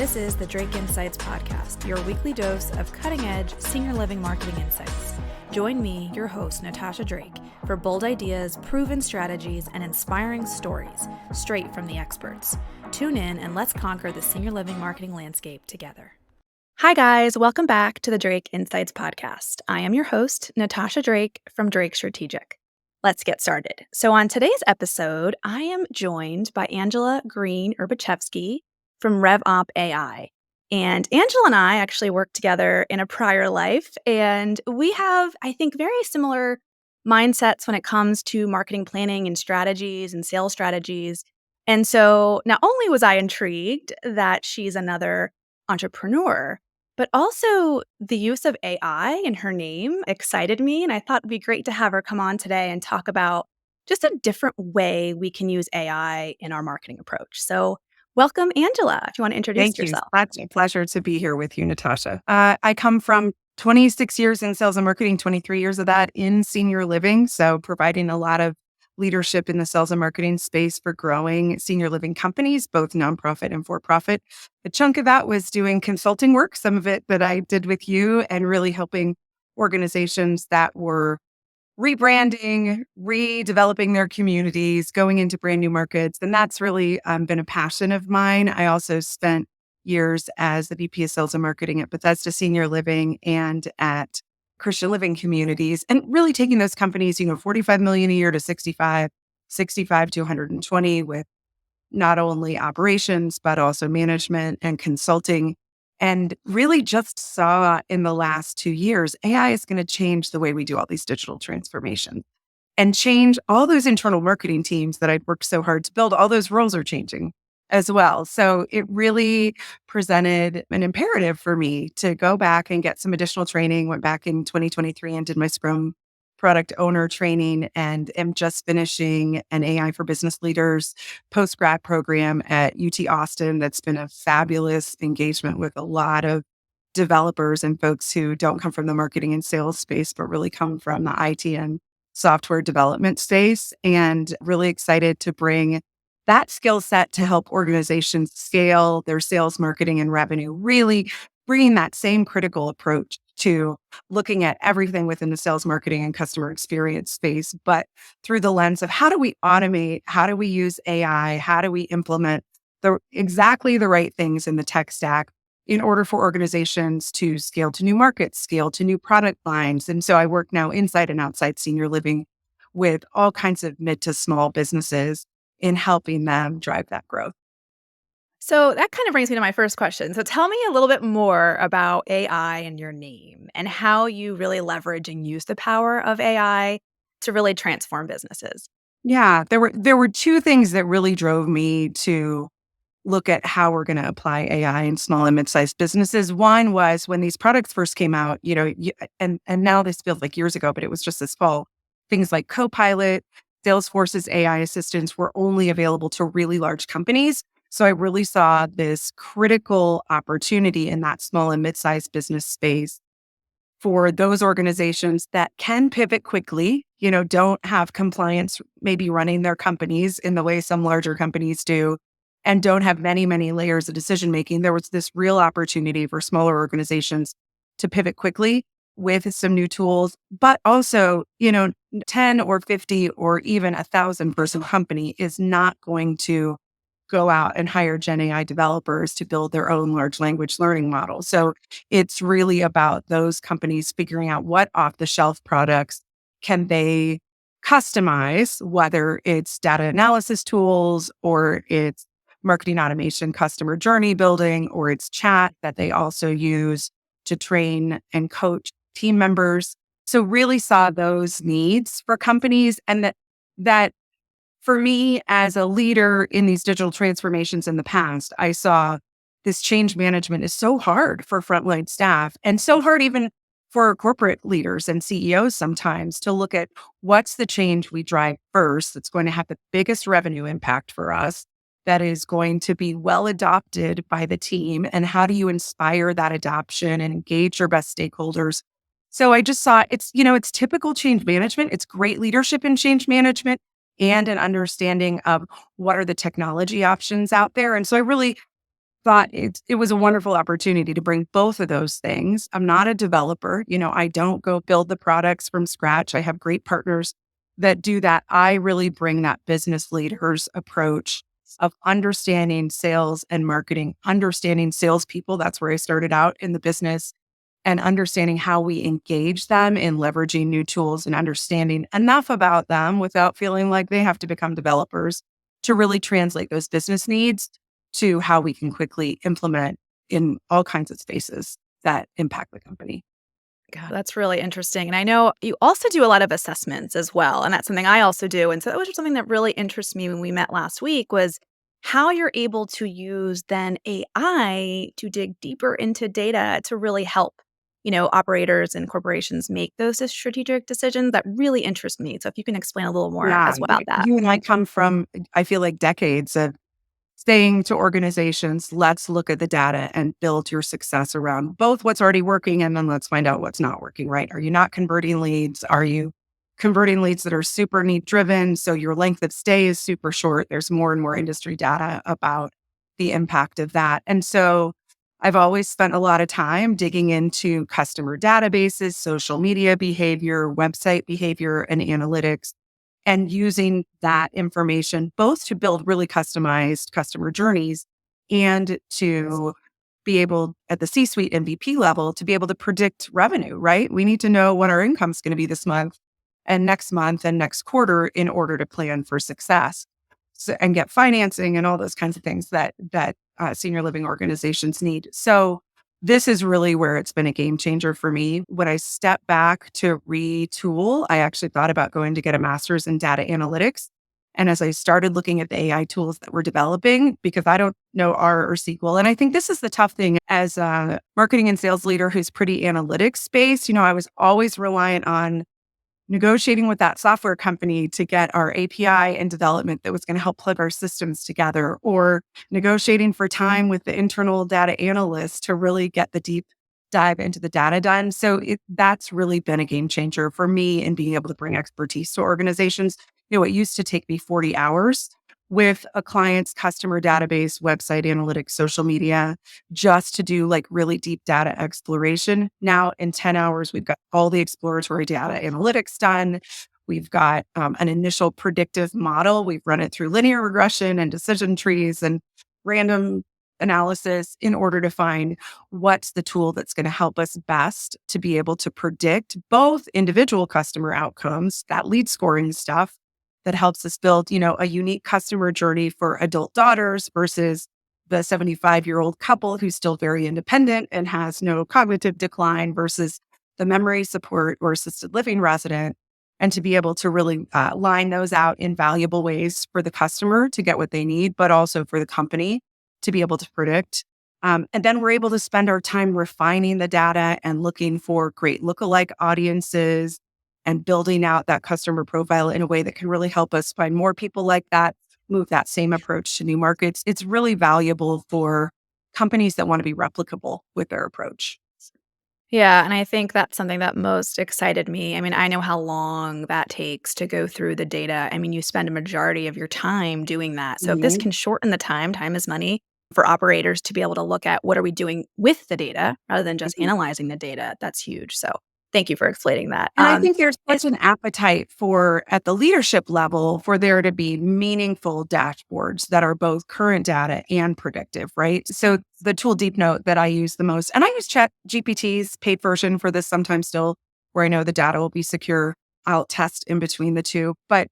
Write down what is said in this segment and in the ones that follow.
This is the Drake Insights Podcast, your weekly dose of cutting-edge senior living marketing insights. Join me, your host, Natasha Drake, for bold ideas, proven strategies, and inspiring stories straight from the experts. Tune in and let's conquer the senior living marketing landscape together. Hi, guys. Welcome back to the Drake Insights Podcast. I am your host, Natasha Drake from Drake Strategic. Let's get started. So on today's episode, I am joined by Angela Green Urbaczewski from RevOppAI. And Angela and I actually worked together in a prior life, and we have, I think, very similar mindsets when it comes to marketing planning and strategies and sales strategies. And so not only was I intrigued that she's another entrepreneur, but also the use of AI in her name excited me. And I thought it'd be great to have her come on today and talk about just a different way we can use AI in our marketing approach. So welcome, Angela, if you want to introduce yourself. Thank you. It's a pleasure to be here with you, Natasha. I come from 26 years in sales and marketing, 23 years of that in senior living. So providing a lot of leadership in the sales and marketing space for growing senior living companies, both nonprofit and for-profit. A chunk of that was doing consulting work, some of it that I did with you, and really helping organizations that were rebranding, redeveloping their communities, going into brand new markets. And that's really been a passion of mine. I also spent years as the VP of Sales and Marketing at Bethesda Senior Living and at Christian Living Communities, and really taking those companies, 45 million a year to 65 to 120 with not only operations, but also management and consulting. And really just saw in the last 2 years, AI is going to change the way we do all these digital transformations and change all those internal marketing teams that I'd worked so hard to build. All those roles are changing as well. So it really presented an imperative for me to go back and get some additional training. Went back in 2023 and did my Scrum product owner training, and am just finishing an AI for business leaders post-grad program at UT Austin. That's been a fabulous engagement with a lot of developers and folks who don't come from the marketing and sales space, but really come from the IT and software development space. And really excited to bring that skill set to help organizations scale their sales, marketing, and revenue, really bringing that same critical approach to looking at everything within the sales, marketing, and customer experience space, but through the lens of how do we automate, how do we use AI, how do we implement exactly the right things in the tech stack in order for organizations to scale to new markets, scale to new product lines. And so I work now inside and outside senior living with all kinds of mid to small businesses in helping them drive that growth. So that kind of brings me to my first question. So tell me a little bit more about AI and your name and how you really leverage and use the power of AI to really transform businesses. Yeah, there were two things that really drove me to look at how we're going to apply AI in small and mid-sized businesses. One was when these products first came out, and now this feels like years ago, but it was just this fall. Things like Copilot, Salesforce's AI assistants were only available to really large companies. So I really saw this critical opportunity in that small and mid-sized business space for those organizations that can pivot quickly, don't have compliance maybe running their companies in the way some larger companies do, and don't have many, many layers of decision making. There was this real opportunity for smaller organizations to pivot quickly with some new tools, but also, 10 or 50 or even 1,000 person company is not going to go out and hire Gen AI developers to build their own large language learning model. So it's really about those companies figuring out what off-the-shelf products can they customize, whether it's data analysis tools or it's marketing automation, customer journey building, or it's chat that they also use to train and coach team members. So really saw those needs for companies, and that for me, as a leader in these digital transformations in the past, I saw this change management is so hard for frontline staff, and so hard even for corporate leaders and CEOs sometimes to look at what's the change we drive first that's going to have the biggest revenue impact for us, that is going to be well adopted by the team, and how do you inspire that adoption and engage your best stakeholders. So I just saw it's typical change management. It's great leadership in change management and an understanding of what are the technology options out there. And so I really thought it was a wonderful opportunity to bring both of those things. I'm not a developer. I don't go build the products from scratch. I have great partners that do that. I really bring that business leader's approach of understanding sales and marketing, understanding salespeople. That's where I started out in the business, and understanding how we engage them in leveraging new tools and understanding enough about them without feeling like they have to become developers to really translate those business needs to how we can quickly implement in all kinds of spaces that impact the company. God, that's really interesting. And I know you also do a lot of assessments as well. And that's something I also do. And so that was just something that really interests me when we met last week was how you're able to use then AI to dig deeper into data to really help, operators and corporations make those strategic decisions. That really interests me. So if you can explain a little more Yeah, as well about that. you and I come from, I feel like, decades of saying to organizations, let's look at the data and build your success around both what's already working and then let's find out what's not working, right? Are you not converting leads? Are you converting leads that are super need driven? So your length of stay is super short. There's more and more industry data about the impact of that. And so I've always spent a lot of time digging into customer databases, social media behavior, website behavior, and analytics, and using that information both to build really customized customer journeys and to be able at the C-suite MVP level to be able to predict revenue, right? We need to know what our income is going to be this month and next quarter in order to plan for success. So, and get financing and all those kinds of things that senior living organizations need. So this is really where it's been a game changer for me. When I stepped back to retool, I actually thought about going to get a master's in data analytics. And as I started looking at the AI tools that we're developing, because I don't know R or SQL, and I think this is the tough thing as a marketing and sales leader who's pretty analytics based, I was always reliant on negotiating with that software company to get our API and development that was going to help plug our systems together, or negotiating for time with the internal data analyst to really get the deep dive into the data done. So that's really been a game changer for me in being able to bring expertise to organizations. It used to take me 40 hours with a client's customer database, website analytics, social media, just to do like really deep data exploration. Now in 10 hours, we've got all the exploratory data analytics done. We've got an initial predictive model. We've run it through linear regression and decision trees and random analysis in order to find what's the tool that's going to help us best to be able to predict both individual customer outcomes, that lead scoring stuff, that helps us build, a unique customer journey for adult daughters versus the 75-year-old couple who's still very independent and has no cognitive decline versus the memory support or assisted living resident. And to be able to really line those out in valuable ways for the customer to get what they need, but also for the company to be able to predict. And then we're able to spend our time refining the data and looking for great lookalike audiences and building out that customer profile in a way that can really help us find more people like that, move that same approach to new markets. It's really valuable for companies that want to be replicable with their approach. Yeah, and I think that's something that most excited me. I mean, I know how long that takes to go through the data. I mean, you spend a majority of your time doing that. So if this Mhm. can shorten the time is money for operators to be able to look at what are we doing with the data rather than just Mhm. analyzing the data. That's huge. So thank you for explaining that. And I think there's such an appetite for, at the leadership level, for there to be meaningful dashboards that are both current data and predictive, right? So the tool Deep Note that I use the most, and I use Chat GPT's paid version for this sometimes still, where I know the data will be secure. I'll test in between the two. But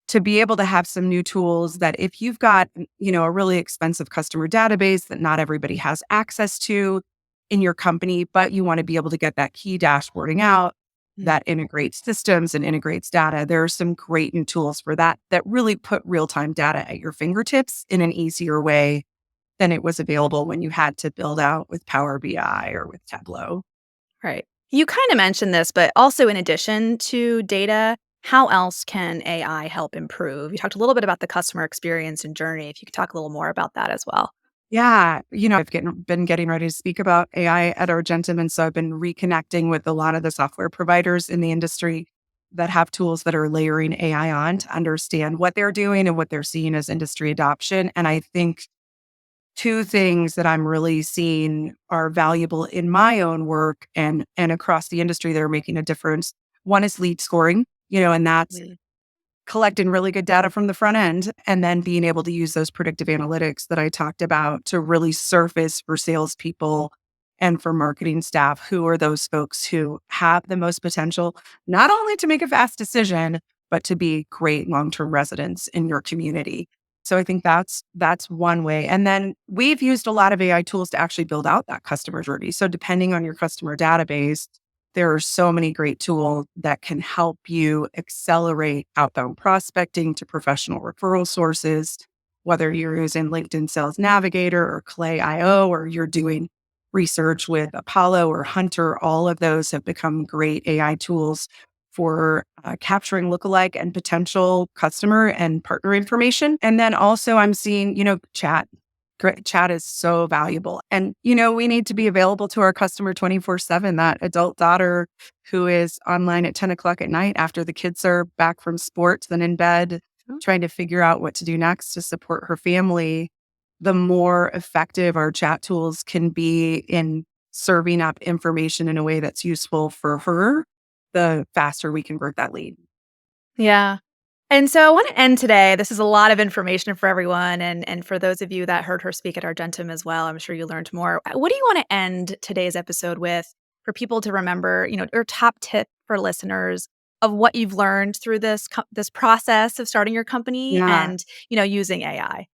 to be able to have some new tools that if you've got, a really expensive customer database that not everybody has access to in your company, but you want to be able to get that key dashboarding out that integrates systems and integrates data. There are some great new tools for that really put real-time data at your fingertips in an easier way than it was available when you had to build out with Power BI or with Tableau. Right. You kind of mentioned this, but also in addition to data, how else can AI help improve? You talked a little bit about the customer experience and journey. If you could talk a little more about that as well. Yeah, I've been getting ready to speak about AI at Argentum, and so I've been reconnecting with a lot of the software providers in the industry that have tools that are layering AI on to understand what they're doing and what they're seeing as industry adoption. And I think two things that I'm really seeing are valuable in my own work and across the industry that are making a difference. One is lead scoring, and that's collecting really good data from the front end and then being able to use those predictive analytics that I talked about to really surface for salespeople and for marketing staff who are those folks who have the most potential, not only to make a fast decision, but to be great long-term residents in your community. So I think that's one way. And then we've used a lot of AI tools to actually build out that customer journey. So depending on your customer database, there are so many great tools that can help you accelerate outbound prospecting to professional referral sources, whether you're using LinkedIn Sales Navigator or Clay.io, or you're doing research with Apollo or Hunter. All of those have become great AI tools for capturing lookalike and potential customer and partner information. And then also I'm seeing, chat. Chat is so valuable. And, we need to be available to our customer 24/7. That adult daughter who is online at 10 o'clock at night after the kids are back from sports and in bed, trying to figure out what to do next to support her family. The more effective our chat tools can be in serving up information in a way that's useful for her, the faster we convert that lead. Yeah. And so I want to end today. This is a lot of information for everyone. And for those of you that heard her speak at Argentum as well, I'm sure you learned more. What do you want to end today's episode with for people to remember, your top tip for listeners of what you've learned through this process of starting your company and, using AI?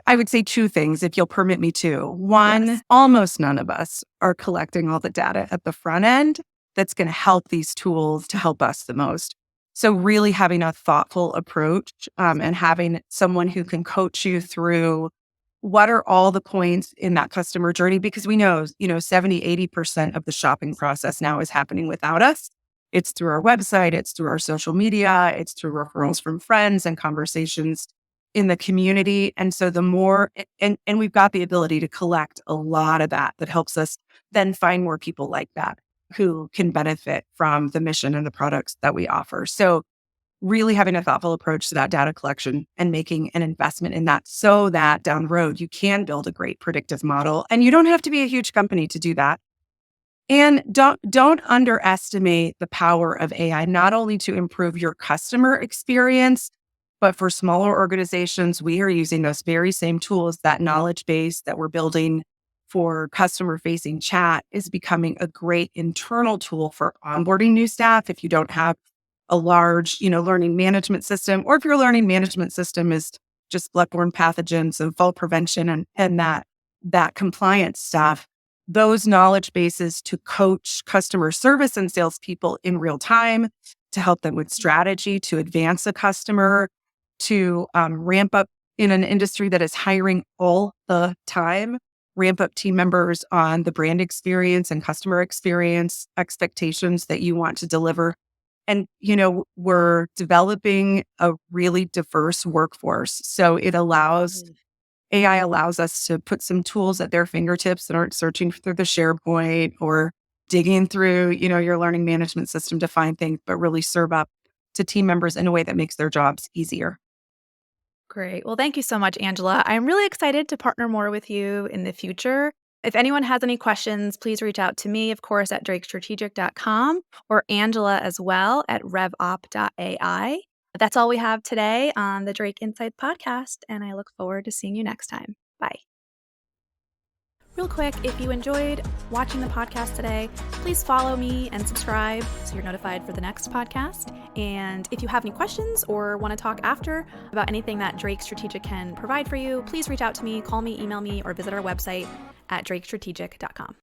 I would say two things, if you'll permit me to. One, almost none of us are collecting all the data at the front end that's going to help these tools to help us the most. So really having a thoughtful approach and having someone who can coach you through what are all the points in that customer journey, because we know, 70, 80% of the shopping process now is happening without us. It's through our website, it's through our social media, it's through referrals from friends and conversations in the community. And so the more, and we've got the ability to collect a lot of that helps us then find more people like that who can benefit from the mission and the products that we offer. So really having a thoughtful approach to that data collection and making an investment in that so that down the road you can build a great predictive model. And you don't have to be a huge company to do that. And don't underestimate the power of AI, not only to improve your customer experience, but for smaller organizations, we are using those very same tools. That knowledge base that we're building for customer-facing chat is becoming a great internal tool for onboarding new staff. If you don't have a large, learning management system, or if your learning management system is just bloodborne pathogens and fall prevention and that compliance stuff, those knowledge bases to coach customer service and salespeople in real time, to help them with strategy, to advance a customer, to ramp up in an industry that is hiring all the time, ramp up team members on the brand experience and customer experience expectations that you want to deliver. And, we're developing a really diverse workforce. So AI allows us to put some tools at their fingertips that aren't searching through the SharePoint or digging through, your learning management system to find things, but really serve up to team members in a way that makes their jobs easier. Great. Well, thank you so much, Angela. I'm really excited to partner more with you in the future. If anyone has any questions, please reach out to me, of course, at drakestrategic.com or Angela as well at RevOppAI. That's all we have today on the Drake Insights podcast, and I look forward to seeing you next time. Bye. Real quick, if you enjoyed watching the podcast today, please follow me and subscribe so you're notified for the next podcast. And if you have any questions or want to talk after about anything that Drake Strategic can provide for you, please reach out to me, call me, email me, or visit our website at drakestrategic.com.